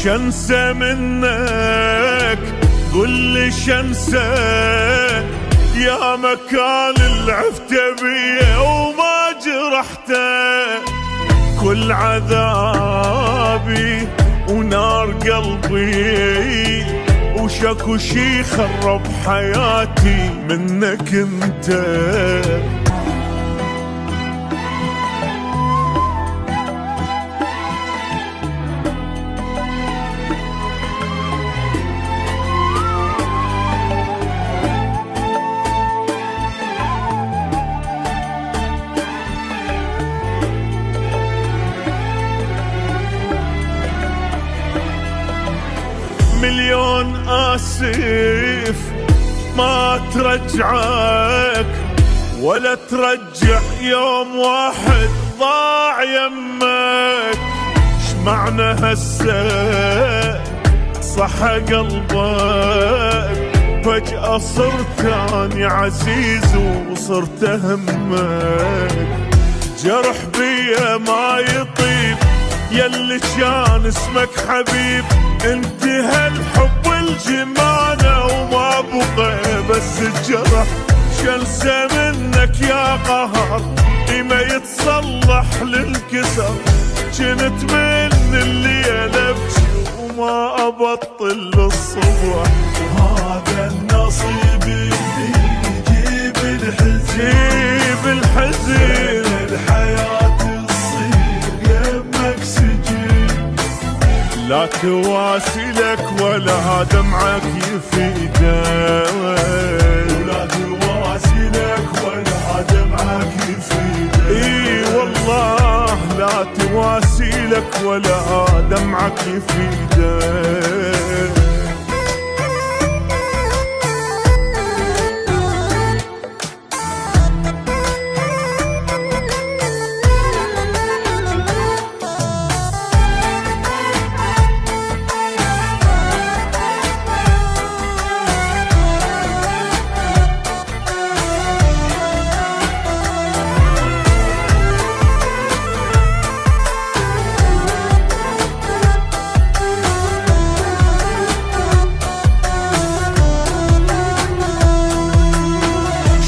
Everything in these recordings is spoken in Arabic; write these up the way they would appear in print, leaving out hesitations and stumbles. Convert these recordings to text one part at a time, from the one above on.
شنسى منك قل لي شنسى يا مكان العفت بيه وما جرحته، كل عذابي ونار قلبي وشكو شي خرب حياتي منك انت. مليون آسف ما ترجعك ولا ترجع يوم واحد ضاع يمك. شمعنا هسه صح قلبك فجأة صرت اني عزيز وصرت همك. جرح بيا ما يطيب يلي كان اسمك حبيب، انتهى الحب الجمانة وما بقى بس الجرح. شنسى منك يا قهر ما يتصلح للكسر، جنت من الليلة ابكي وما ابطل للصبح. وهذا النصيب اللي يجيب الحزن، جيب الحزن الحياة تصير يمك سجن. لا تواسلك ولا دمعك يفيدك، ولا تواسلك ولا دمعك يفيدك. اي والله لا تواسلك ولا دمعك يفيدك.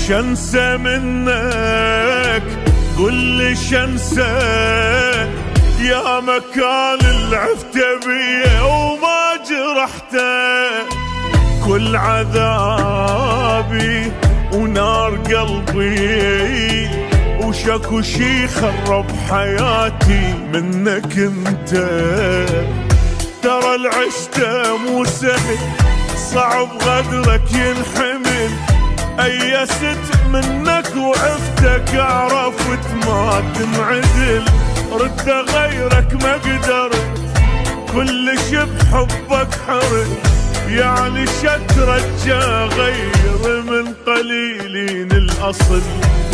شنسى منك قل لي شنسى يا مكان العفت بيه وما جرحته، كل عذابي ونار قلبي وشكو شي خرب حياتي منك انت. ترى العشته مو سهل صعب غدرك ينحمل، أيست منك وعفتك عرفت ما تنعدل. رد غيرك ما قدرت كل شي بحبك حرج، يعني شترجى غير من قليلين الأصل.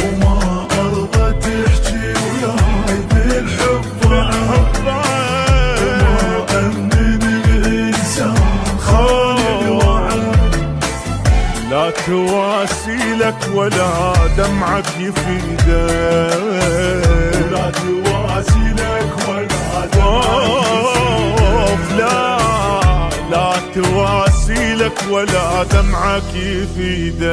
وما أرضى تحكي وياي بالحب وما أمن الإنسان خالي الوعد. لا تواسلك ولا دمعك يفيدك، ولا تواسلك ولا دمعك لا تواسلك ولا دمعك يفيدك.